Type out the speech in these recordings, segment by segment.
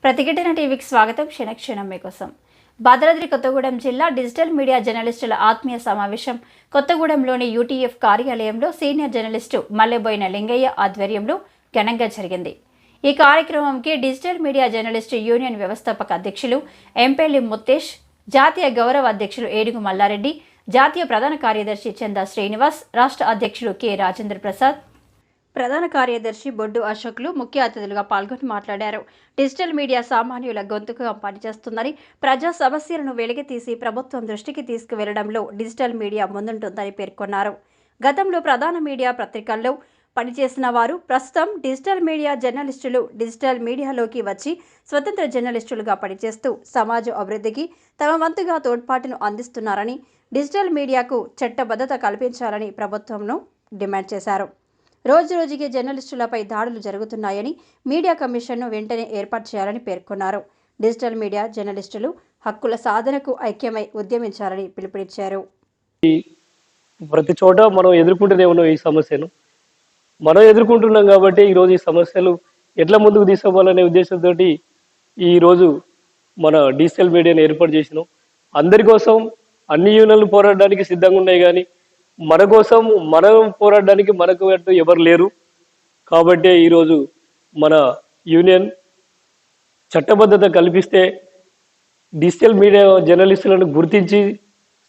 ప్రతిఘటన టీవీకి స్వాగతం. క్షణక్షణం మీకోసం. భద్రాద్రి కొత్తగూడెం జిల్లా డిజిటల్ మీడియా జర్నలిస్టుల ఆత్మీయ సమావేశం కొత్తగూడెంలోని యూటీఎఫ్ కార్యాలయంలో సీనియర్ జర్నలిస్టు మల్లెబోయిన లింగయ్య ఆధ్వర్యంలో ఘనంగా జరిగింది. ఈ కార్యక్రమంకి డిజిటల్ మీడియా జర్నలిస్టు యూనియన్ వ్యవస్థాపక అధ్యక్షులు ఎంపెల్లి ముత్తేష్, జాతీయ గౌరవ అధ్యక్షులు ఏడుగు మల్లారెడ్డి, జాతీయ ప్రధాన కార్యదర్శి చందా శ్రీనివాస్, రాష్ట్ర అధ్యక్షులు కె రాజేంద్ర ప్రసాద్, ప్రధాన కార్యదర్శి బొడ్డు అశోక్లు ముఖ్య అతిథులుగా పాల్గొని మాట్లాడారు. డిజిటల్ మీడియా సామాన్యుల గొంతుగా పనిచేస్తుందని, ప్రజా సమస్యలను వెలికితీసి ప్రభుత్వం దృష్టికి తీసుకువెళ్లడంలో డిజిటల్ మీడియా ముందుంటుందని పేర్కొన్నారు. గతంలో ప్రధాన మీడియా పత్రికల్లో పనిచేసిన వారు ప్రస్తుతం డిజిటల్ మీడియా జర్నలిస్టులు డిజిటల్ మీడియాలోకి వచ్చి స్వతంత్ర జర్నలిస్టులుగా పనిచేస్తూ సమాజ అభివృద్ధికి తమ వంతుగా తోడ్పాటును అందిస్తున్నారని, డిజిటల్ మీడియాకు చట్టబద్ధత కల్పించాలని ప్రభుత్వంను డిమాండ్ చేశారు. రోజురోజుకి జర్నలిస్టులపై దాడులు జరుగుతున్నాయని, మీడియా కమిషన్ను వెంటనే ఏర్పాటు చేయాలని పేర్కొన్నారు. డిజిటల్ మీడియా జర్నలిస్టులు హక్కుల సాధనకు ఐక్యమై ఉద్యమించాలని పిలుపునిచ్చారు. ప్రతి చోట మనం ఎదుర్కొంటూనే ఉన్నాం ఈ సమస్యను. మనం ఎదుర్కొంటున్నాం కాబట్టి ఈరోజు ఈ సమస్యలు ఎట్లా ముందుకు తీసుకోవాలనే ఉద్దేశంతో ఈరోజు మన డిజిటల్ మీడియాను ఏర్పాటు చేసినాం. అందరి కోసం అన్ని యూనియన్లు పోరాడడానికి సిద్ధంగా ఉన్నాయి, కానీ మన కోసం మనం పోరాడడానికి మనకు అంటూ ఎవరు లేరు. కాబట్టి ఈరోజు మన యూనియన్ చట్టబద్ధత కల్పిస్తే, డిజిటల్ మీడియా జర్నలిస్టులను గుర్తించి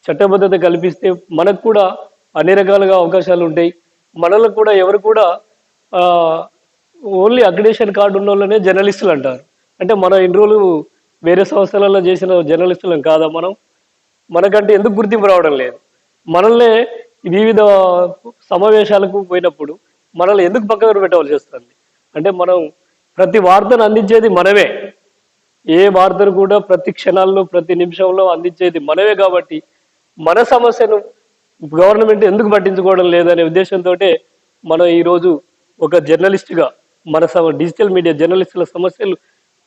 చట్టబద్ధత కల్పిస్తే మనకు కూడా అన్ని రకాలుగా అవకాశాలు ఉంటాయి. మనలో కూడా ఎవరు కూడా ఓన్లీ అక్రిడేషన్ కార్డు ఉన్న వాళ్ళనే జర్నలిస్టులు అంటారు. అంటే మనం ఇన్ని రోజులు వేరే సంస్థలలో చేసిన జర్నలిస్టులం కాదా? మనకంటే ఎందుకు గుర్తింపు రావడం లేదు? మనల్నే వివిధ సమావేశాలకు పోయినప్పుడు మనల్ని ఎందుకు పక్కన పెట్టవలసి వస్తుంది? అంటే మనం ప్రతి వార్తను అందించేది మనమే. ఏ వార్తను కూడా ప్రతి క్షణాల్లో ప్రతి నిమిషంలో అందించేది మనమే. కాబట్టి మన సమస్యను గవర్నమెంట్ ఎందుకు పట్టించుకోవడం లేదనే ఉద్దేశంతో మనం ఈరోజు ఒక జర్నలిస్టుగా మన డిజిటల్ మీడియా జర్నలిస్టుల సమస్యలు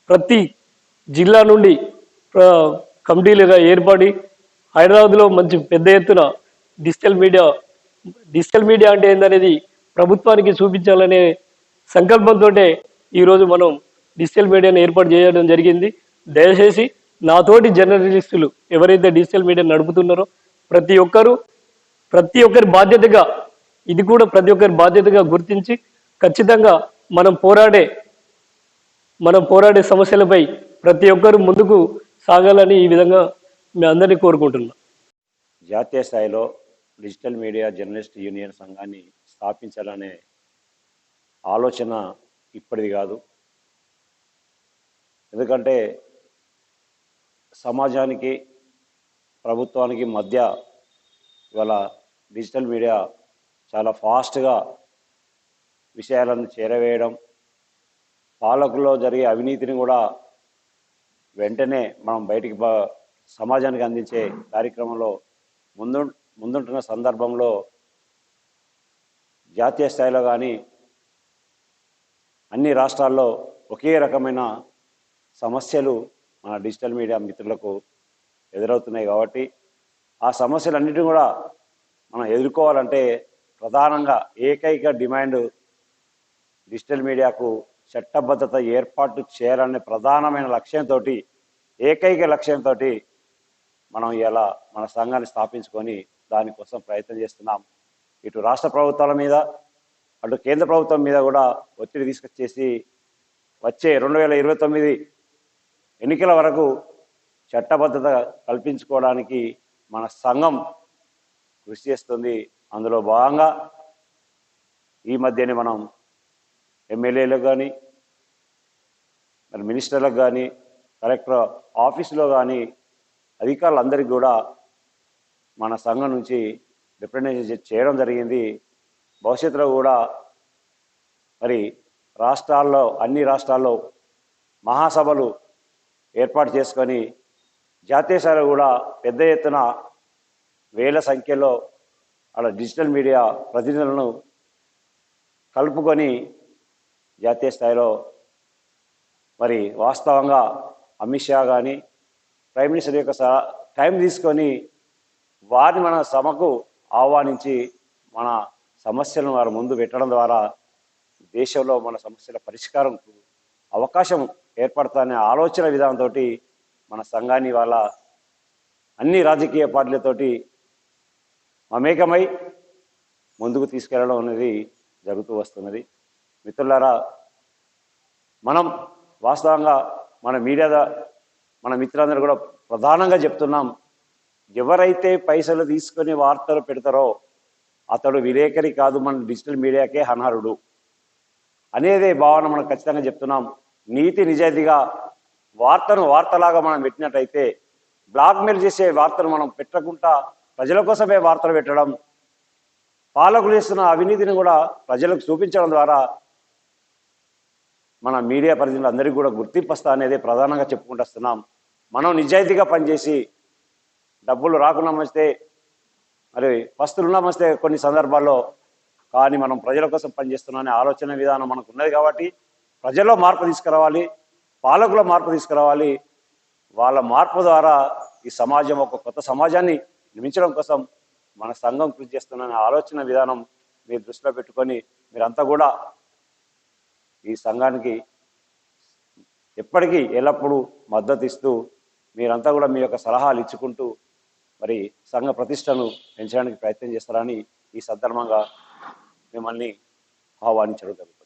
ప్రతి జిల్లా నుండి కమిటీలుగా ఏర్పడి హైదరాబాద్లో మంచి పెద్ద ఎత్తున డిజిటల్ మీడియా అంటే ఏందనేది ప్రభుత్వానికి చూపించాలనే సంకల్పంతో ఈరోజు మనం డిజిటల్ మీడియాను ఏర్పాటు చేయడం జరిగింది. దయచేసి నాతోటి జర్నలిస్టులు ఎవరైతే డిజిటల్ మీడియా నడుపుతున్నారో ప్రతి ఒక్కరి బాధ్యతగా, ఇది కూడా ప్రతి ఒక్కరి బాధ్యతగా గుర్తించి ఖచ్చితంగా మనం పోరాడే సమస్యలపై ప్రతి ఒక్కరు ముందుకు సాగాలని ఈ విధంగా మీ అందరినీ కోరుకుంటున్నాం. జాతీయ స్థాయిలో డిజిటల్ మీడియా జర్నలిస్ట్ యూనియన్ సంఘాన్ని స్థాపించాలనే ఆలోచన ఇప్పటిది కాదు. ఎందుకంటే సమాజానికి ప్రభుత్వానికి మధ్య ఇవాళ డిజిటల్ మీడియా చాలా ఫాస్ట్గా విషయాలను చేరవేయడం, పాలకుల్లో జరిగే అవినీతిని కూడా వెంటనే మనం బయటికి సమాజానికి అందించే కార్యక్రమంలో ముందుంటున్న సందర్భంలో జాతీయ స్థాయిలో కానీ అన్ని రాష్ట్రాల్లో ఒకే రకమైన సమస్యలు మన డిజిటల్ మీడియా మిత్రులకు ఎదురవుతున్నాయి. కాబట్టి ఆ సమస్యలన్నిటిని కూడా మనం ఎదుర్కోవాలంటే ప్రధానంగా ఏకైక డిమాండ్ డిజిటల్ మీడియాకు చట్టబద్ధత ఏర్పాటు చేయాలనే ప్రధానమైన లక్ష్యంతో, ఏకైక లక్ష్యంతో మనం ఇలా మన సంఘాన్ని స్థాపించుకొని దానికోసం ప్రయత్నం చేస్తున్నాం. ఇటు రాష్ట్ర ప్రభుత్వాల మీద, అటు కేంద్ర ప్రభుత్వం మీద కూడా ఒత్తిడి తీసుకొచ్చేసి వచ్చే 2029 ఎన్నికల వరకు చట్టబద్ధత కల్పించుకోవడానికి మన సంఘం కృషి చేస్తుంది. అందులో భాగంగా ఈ మధ్యనే మనం ఎమ్మెల్యేలకు కానీ, మరి మినిస్టర్లకు కానీ, కలెక్టర్ ఆఫీసులో కానీ అధికారులందరికీ కూడా మన సంఘం నుంచి రిప్రజెంటేషన్ చేయడం జరిగింది. భవిష్యత్తులో కూడా మరి అన్ని రాష్ట్రాల్లో మహాసభలు ఏర్పాటు చేసుకొని జాతీయ స్థాయిలో కూడా పెద్ద ఎత్తున వేల సంఖ్యలో అలా డిజిటల్ మీడియా ప్రతినిధులను కలుపుకొని జాతీయ స్థాయిలో మరి వాస్తవంగా అమిత్ షా కానీ ప్రైమ్ మినిస్టర్ యొక్క టైం తీసుకొని వారిని మన సభకు ఆహ్వానించి మన సమస్యలను వారి ముందు పెట్టడం ద్వారా దేశంలో మన సమస్యల పరిష్కారం అవకాశం ఏర్పడతానే ఆలోచన విధానంతో మన సంఘాన్ని వాళ్ళ అన్ని రాజకీయ పార్టీలతోటి మమేకమై ముందుకు తీసుకెళ్లడం అనేది జరుగుతూ వస్తున్నది. మిత్రులారా, మనం వాస్తవంగా మన మిత్రులందరూ కూడా ప్రధానంగా చెప్తున్నాం, ఎవరైతే పైసలు తీసుకొని వార్తలు పెడతారో అతడు విలేకరి కాదు, మన డిజిటల్ మీడియాకే అనర్హుడు అనేదే భావన మనం ఖచ్చితంగా చెప్తున్నాం. నీతి నిజాయితీగా వార్తను వార్తలాగా మనం పెట్టినట్టయితే, బ్లాక్మెయిల్ చేసే వార్తలు మనం పెట్టకుండా ప్రజల కోసమే వార్తలు పెట్టడం, పాలకులు చేస్తున్న అవినీతిని కూడా ప్రజలకు చూపించడం ద్వారా మన మీడియా పరిధిలో అందరికీ కూడా గుర్తింపు వస్తా అనేది ప్రధానంగా చెప్పుకుంటూ వస్తున్నాం. మనం నిజాయితీగా పనిచేసి డబ్బులు రాకుండా వస్తే, మరి పస్తులున్నా వస్తే కొన్ని సందర్భాల్లో, కానీ మనం ప్రజల కోసం పనిచేస్తున్నాం అనే ఆలోచన విధానం మనకు ఉన్నది కాబట్టి ప్రజల్లో మార్పు తీసుకురావాలి, పాలకుల మార్పు తీసుకురావాలి. వాళ్ళ మార్పు ద్వారా ఈ సమాజం ఒక కొత్త సమాజాన్ని నిర్మించడం కోసం మన సంఘం కృషి చేస్తున్న ఆలోచన విధానం మీరు దృష్టిలో పెట్టుకొని మీరంతా కూడా ఈ సంఘానికి ఎప్పటికీ ఎల్లప్పుడూ మద్దతు ఇస్తూ మీరంతా కూడా మీ యొక్క సలహాలు ఇచ్చుకుంటూ మరి సంఘ ప్రతిష్టను పెంచడానికి ప్రయత్నం చేస్తారని ఈ సందర్భంగా మిమ్మల్ని ఆహ్వానించడం జరుగుతుంది.